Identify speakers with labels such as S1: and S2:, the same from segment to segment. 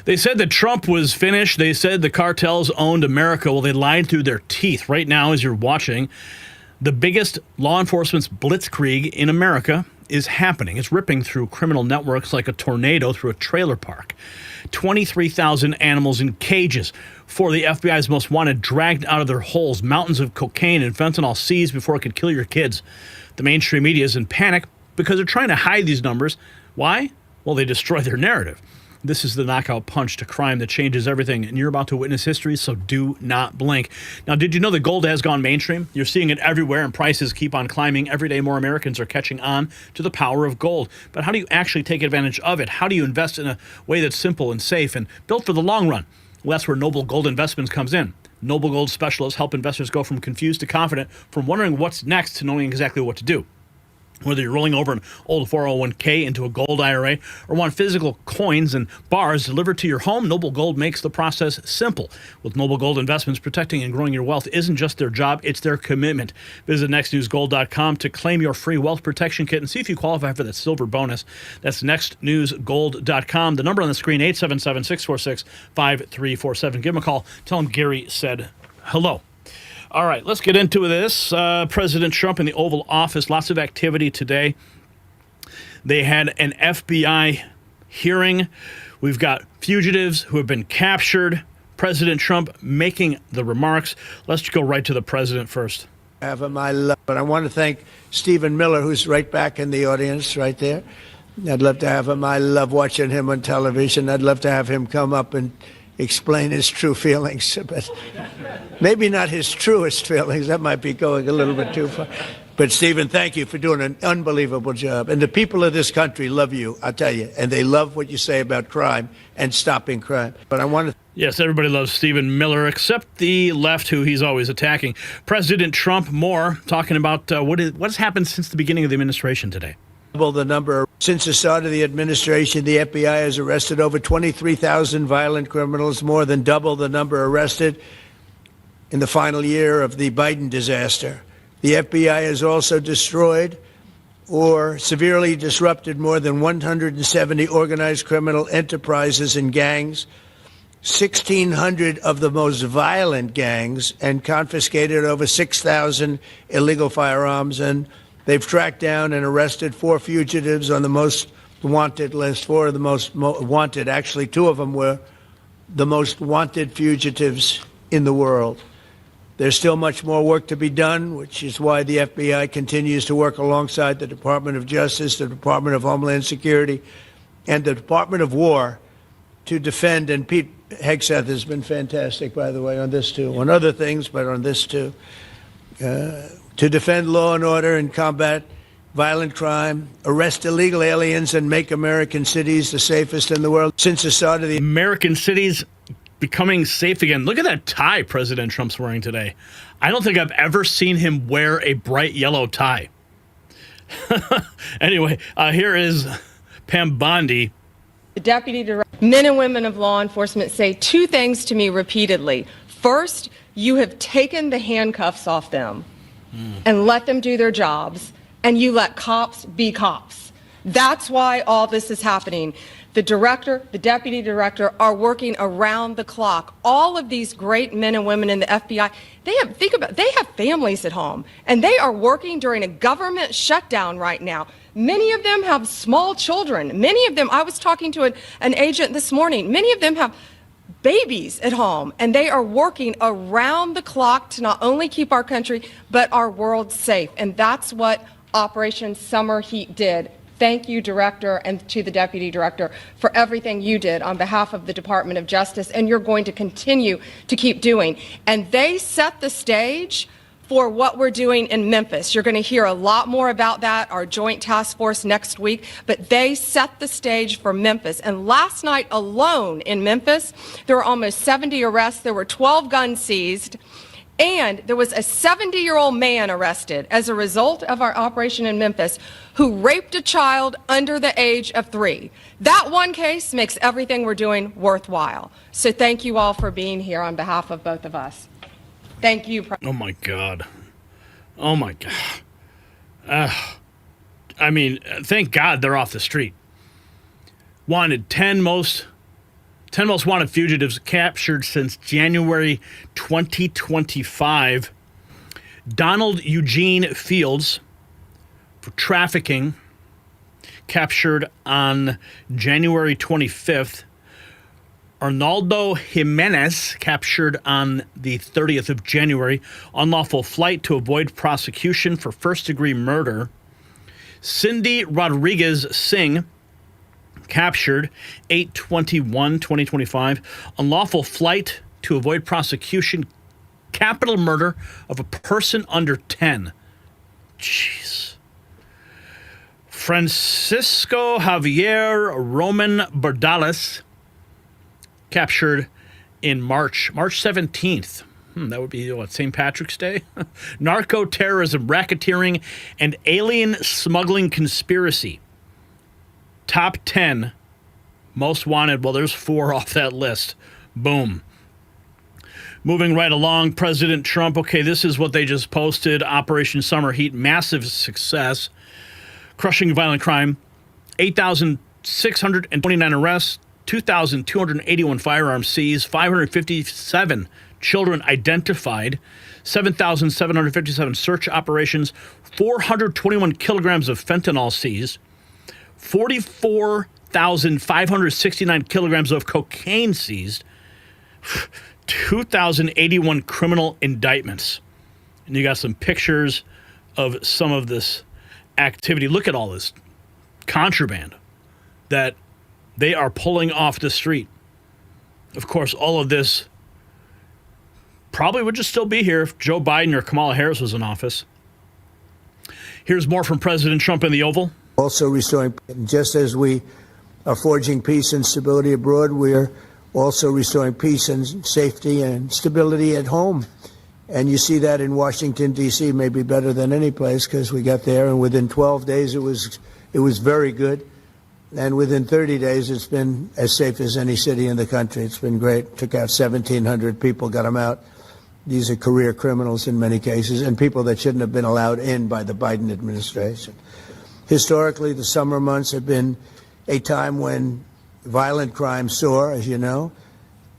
S1: They said that Trump was finished. They said the cartels owned America. Well, they lied through their teeth. Right now, as you're watching, the biggest law enforcement's blitzkrieg in America is happening. It's ripping through criminal networks like a tornado through a trailer park. 23,000 animals in cages. Four of the FBI's most wanted dragged out of their holes. Mountains of cocaine and fentanyl seized before it could kill your kids. The mainstream media is in panic because they're trying to hide these numbers. Why? Well, they destroy their narrative. This is the knockout punch to crime that changes everything, and you're about to witness history, so do not blink. Now, did you know that gold has gone mainstream? You're seeing it everywhere, and prices keep on climbing. Every day, more Americans are catching on to the power of gold. But how do you actually take advantage of it? How do you invest in a way that's simple and safe and built for the long run? Well, that's where Noble Gold Investments comes in. Noble Gold specialists help investors go from confused to confident, from wondering what's next to knowing exactly what to do. Whether you're rolling over an old 401k into a gold IRA or want physical coins and bars delivered to your home, Noble Gold makes the process simple. With Noble Gold Investments, protecting and growing your wealth isn't just their job, it's their commitment. Visit nextnewsgold.com to claim your free wealth protection kit and see if you qualify for that silver bonus. That's nextnewsgold.com. The number on the screen, 877-646-5347. Give them a call. Tell them Gary said hello. All right, let's get into this. President Trump in the Oval Office, lots of activity today. They had an FBI hearing. We've got fugitives who have been captured. President Trump making the remarks. Let's go right to the president first.
S2: Have him, I love it. I want to thank Stephen Miller, who's right back in the audience right there. I'd love to have him. I love watching him on television. I'd love to have him come up and explain his true feelings, but maybe not his truest feelings. That might be going a little bit too far. But Stephen, thank you for doing an unbelievable job. And the people of this country love you, I'll tell you. And they love what you say about crime and stopping crime. But I want to...
S1: Yes, everybody loves Stephen Miller, except the left, who he's always attacking. President Trump, more, talking about what has happened since the beginning of the administration today.
S2: The number. Since the start of the administration, the FBI has arrested over 23,000 violent criminals, more than double the number arrested in the final year of the Biden disaster. The FBI has also destroyed or severely disrupted more than 170 organized criminal enterprises and gangs, 1,600 of the most violent gangs, and confiscated over 6,000 illegal firearms. And they've tracked down and arrested 4 fugitives on the most wanted list. 4 of the most wanted. Actually, 2 of them were the most wanted fugitives in the world. There's still much more work to be done, which is why the FBI continues to work alongside the Department of Justice, the Department of Homeland Security, and the Department of War to defend. And Pete Hegseth has been fantastic, by the way, on this too. On other things, but on this too. To defend law and order and combat violent crime, arrest illegal aliens, and make American cities the safest in the world. Since the start of the
S1: American cities becoming safe again. Look at that tie President Trump's wearing today. I don't think I've ever seen him wear a bright yellow tie. Anyway, here is Pam Bondi.
S3: The Deputy Director. Men and women of law enforcement say 2 things to me repeatedly. First, you have taken the handcuffs off them and let them do their jobs, and you let cops be cops. That's why all this is happening. The director, the deputy director are working around the clock. All of these great men and women in the FBI, they have families at home, and they are working during a government shutdown right now. Many of them have small children. Many of them, I was talking to an agent this morning, many of them have babies at home, and they are working around the clock to not only keep our country, but our world safe. And that's what Operation Summer Heat did. Thank you, Director, and to the Deputy Director for everything you did on behalf of the Department of Justice, and you're going to continue to keep doing. And they set the stage for what we're doing in Memphis. You're going to hear a lot more about that, our joint task force next week, but they set the stage for Memphis. And last night alone in Memphis, there were almost 70 arrests. There were 12 guns seized, and there was a 70-year-old man arrested as a result of our operation in Memphis who raped a child under the age of 3. That one case makes everything we're doing worthwhile. So thank you all for being here on behalf of both of us. Thank you.
S1: Oh, my God. Oh, my God. I mean, thank God they're off the street. Wanted 10 10 most wanted fugitives captured since January 2025. Donald Eugene Fields for trafficking, captured on January 25th. Arnaldo Jimenez, captured on the 30th of January. Unlawful flight to avoid prosecution for first-degree murder. Cindy Rodriguez Singh, captured 8/21/2025. Unlawful flight to avoid prosecution, capital murder of a person under 10. Jeez. Francisco Javier Roman Barajas, captured in March 17th. That would be, what, St. Patrick's Day? Narco-terrorism, racketeering, and alien smuggling conspiracy. Top 10 most wanted. Well, there's 4 off that list. Boom. Moving right along, President Trump. Okay, this is what they just posted. Operation Summer Heat, massive success. Crushing violent crime. 8,629 arrests. 2,281 firearms seized. 557 children identified. 7,757 search operations. 421 kilograms of fentanyl seized. 44,569 kilograms of cocaine seized. 2,081 criminal indictments. And you got some pictures of some of this activity. Look at all this contraband that they are pulling off the street. Of course, all of this probably would just still be here if Joe Biden or Kamala Harris was in office. Here's more from President Trump in the Oval.
S2: Also restoring, just as we are forging peace and stability abroad, we're also restoring peace and safety and stability at home. And you see that in Washington, D.C., maybe better than any place, because we got there, and within 12 days it was very good. And within 30 days, it's been as safe as any city in the country. It's been great. Took out 1,700 people, got them out. These are career criminals in many cases, and people that shouldn't have been allowed in by the Biden administration. Historically, the summer months have been a time when violent crime soar, as you know,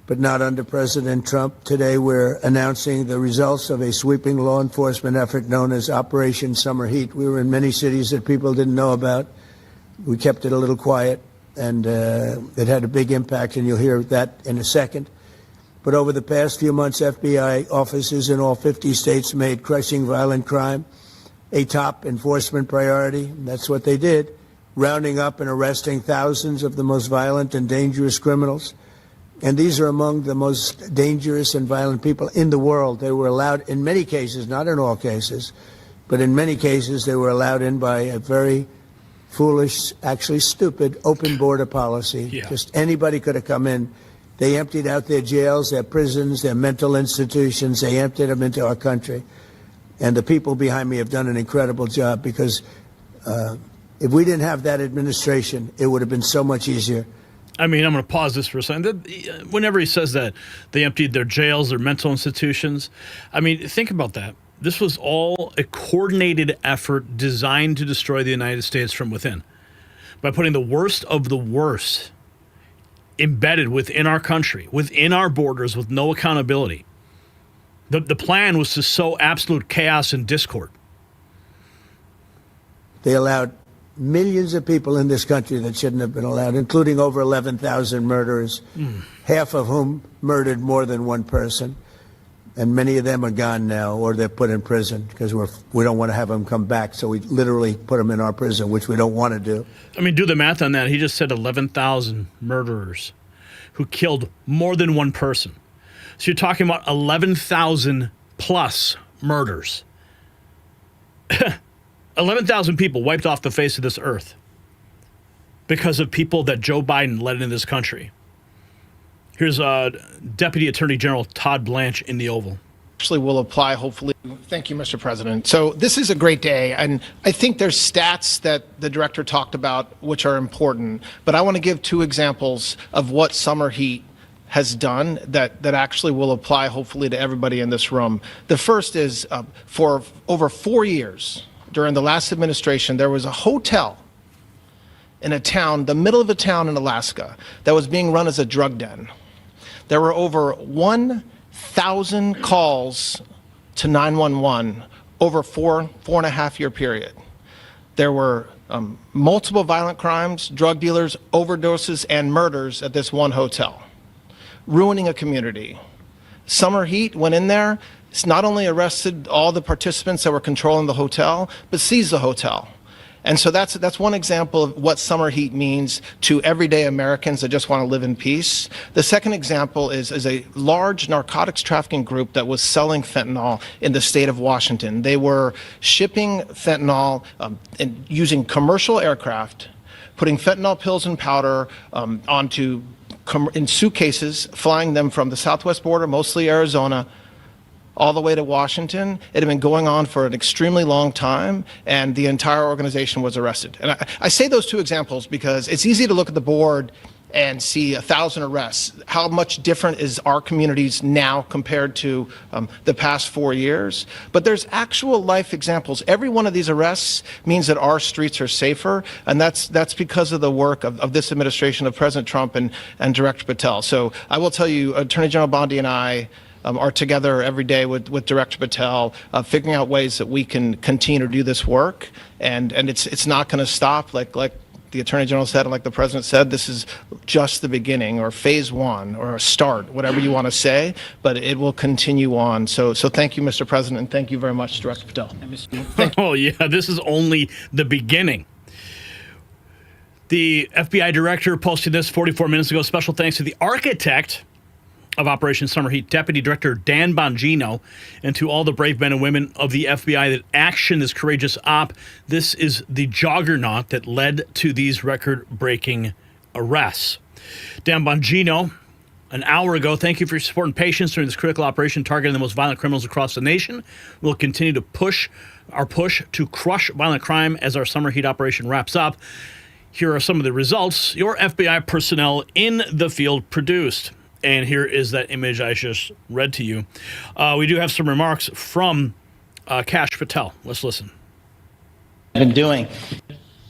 S2: but not under President Trump. Today, we're announcing the results of a sweeping law enforcement effort known as Operation Summer Heat. We were in many cities that people didn't know about. We kept it a little quiet, and it had a big impact, and you'll hear that in a second. But over the past few months, FBI offices in all 50 states made crushing violent crime a top enforcement priority. And that's what they did, rounding up and arresting thousands of the most violent and dangerous criminals. And these are among the most dangerous and violent people in the world. They were allowed, in many cases, not in all cases, but in many cases, they were allowed in by a very foolish, actually stupid, open border policy.
S1: Yeah.
S2: Just anybody could have come in. They emptied out their jails, their prisons, their mental institutions. They emptied them into our country. And the people behind me have done an incredible job, because if we didn't have that administration, it would have been so much easier.
S1: I mean, I'm going to pause this for a second. Whenever he says that they emptied their jails, their mental institutions, I mean, think about that. This was all a coordinated effort designed to destroy the United States from within by putting the worst of the worst embedded within our country, within our borders, with no accountability. The plan was to sow absolute chaos and discord.
S2: They allowed millions of people in this country that shouldn't have been allowed, including over 11,000 murderers, half of whom murdered more than one person. And many of them are gone now, or they're put in prison, because we don't want to have them come back. So we literally put them in our prison, which we don't want to do.
S1: I mean, do the math on that. He just said 11,000 murderers who killed more than one person. So you're talking about 11,000 plus murders. 11,000 people wiped off the face of this earth because of people that Joe Biden led into this country. Here's Deputy Attorney General Todd Blanche in the Oval.
S4: Actually will apply, hopefully. Thank you, Mr. President. So this is a great day, and I think there's stats that the director talked about which are important, but I want to give 2 examples of what Summer Heat has done that actually will apply, hopefully, to everybody in this room. The first is for over 4 years, during the last administration, there was a hotel in a town, the middle of a town in Alaska, that was being run as a drug den. There were over 1,000 calls to 911 over four and a half year period. There were multiple violent crimes, drug dealers, overdoses, and murders at this one hotel, ruining a community. Summer Heat went in there. It's not only arrested all the participants that were controlling the hotel, but seized the hotel. And so that's one example of what Summer Heat means to everyday Americans that just want to live in peace. The second example is a large narcotics trafficking group that was selling fentanyl in the state of Washington. They were shipping fentanyl and using commercial aircraft, putting fentanyl pills and powder in suitcases, flying them from the southwest border, mostly Arizona, all the way to Washington. It had been going on for an extremely long time, and the entire organization was arrested. And I say those two examples because it's easy to look at the board and see 1,000 arrests. How much different is our communities now compared to the past 4 years? But there's actual life examples. Every one of these arrests means that our streets are safer, and that's because of the work of this administration, of President Trump and Director Patel. So I will tell you, Attorney General Bondi and I are together every day with Director Patel, figuring out ways that we can continue to do this work, and it's not going to stop. Like the Attorney General said, and like the President said, this is just the beginning, or phase one, or a start, whatever you want to say, but it will continue on. So thank you, Mr. President, and thank you very much, Director Patel.
S1: Oh yeah, this is only the beginning. The FBI director posted this 44 minutes ago. Special thanks to the architect of Operation Summer Heat, Deputy Director Dan Bongino, and to all the brave men and women of the FBI that actioned this courageous op. This is the juggernaut that led to these record-breaking arrests. Dan Bongino, an hour ago, thank you for your support and patience during this critical operation targeting the most violent criminals across the nation. We'll continue to push to crush violent crime as our Summer Heat operation wraps up. Here are some of the results your FBI personnel in the field produced. And here is that image I just read to you. We do have some remarks from Kash Patel. Let's listen.
S5: Been doing.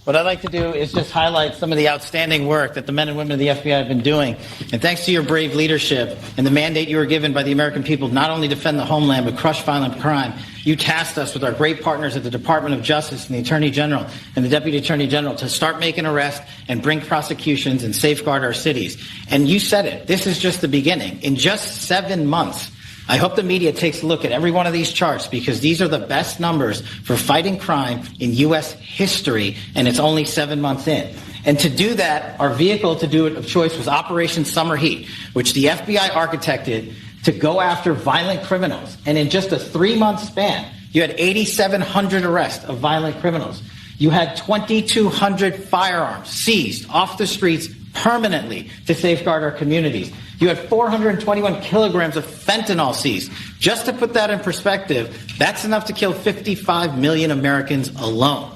S5: What I'd like to do is just highlight some of the outstanding work that the men and women of the FBI have been doing. And thanks to your brave leadership and the mandate you were given by the American people to not only defend the homeland but crush violent crime, you tasked us with our great partners at the Department of Justice and the Attorney General and the Deputy Attorney General to start making arrests and bring prosecutions and safeguard our cities. And you said it, this is just the beginning. In just 7 months, I hope the media takes a look at every one of these charts because these are the best numbers for fighting crime in U.S. history, and it's only 7 months in. And to do that, our vehicle to do it of choice was Operation Summer Heat, which the FBI architected to go after violent criminals. And in just a 3-month span, you had 8,700 arrests of violent criminals. You had 2,200 firearms seized off the streets permanently to safeguard our communities. You had 421 kilograms of fentanyl seized. Just to put that in perspective, that's enough to kill 55 million Americans alone.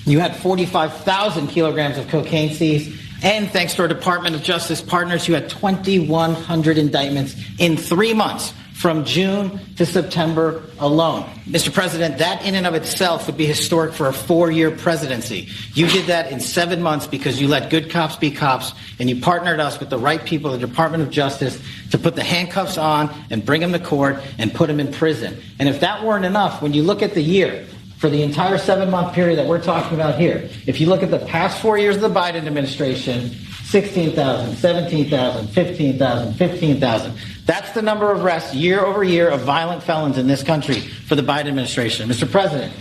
S5: You had 45,000 kilograms of cocaine seized. And thanks to our Department of Justice partners, you had 2,100 indictments in 3 months, from June to September alone. Mr. President, that in and of itself would be historic for a 4-year presidency. You did that in 7 months because you let good cops be cops, and you partnered us with the right people at the Department of Justice to put the handcuffs on and bring them to court and put them in prison. And if that weren't enough, when you look at the year, for the entire 7-month period that we're talking about here, if you look at the past 4 years of the Biden administration, 16,000, 17,000, 15,000, 15,000. That's the number of arrests year over year of violent felons in this country for the Biden administration. Mr. President,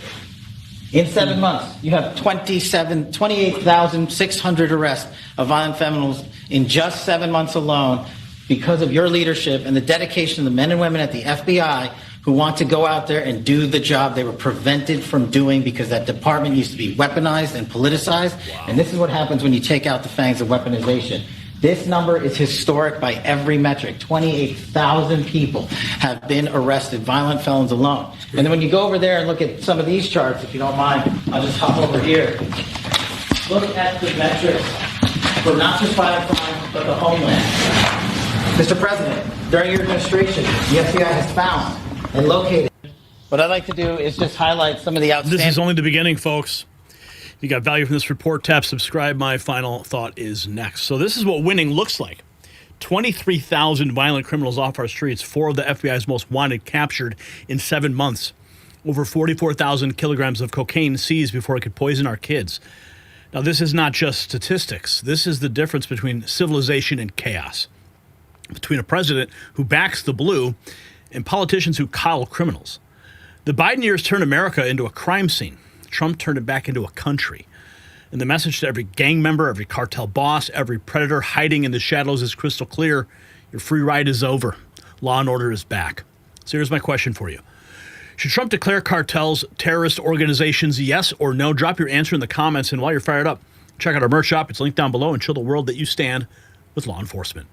S5: in 7 months, you have 28,600 arrests of violent felons in just 7 months alone because of your leadership and the dedication of the men and women at the FBI who want to go out there and do the job they were prevented from doing because that department used to be weaponized and politicized. Wow. And this is what happens when you take out the fangs of weaponization. This number is historic by every metric. 28,000 people have been arrested, violent felons alone. And then when you go over there and look at some of these charts, if you don't mind, I'll just hop over here. Look at the metrics for not just violent crime, but the homeland. Mr. President, during your administration, the FBI has found and located. What I'd like to do is just highlight some of the outstanding.
S1: This is only the beginning, folks. If you got value from this report, tap subscribe. My final thought is next. So this is what winning looks like. 23,000 violent criminals off our streets, 4 of the FBI's most wanted captured in 7 months. Over 44,000 kilograms of cocaine seized before it could poison our kids. Now, this is not just statistics. This is the difference between civilization and chaos. Between a president who backs the blue and politicians who coddle criminals. The Biden years turned America into a crime scene. Trump turned it back into a country. And the message to every gang member, every cartel boss, every predator hiding in the shadows is crystal clear. Your free ride is over. Law and order is back. So here's my question for you. Should Trump declare cartels terrorist organizations, yes or no? Drop your answer in the comments. And while you're fired up, check out our merch shop. It's linked down below, and show the world that you stand with law enforcement.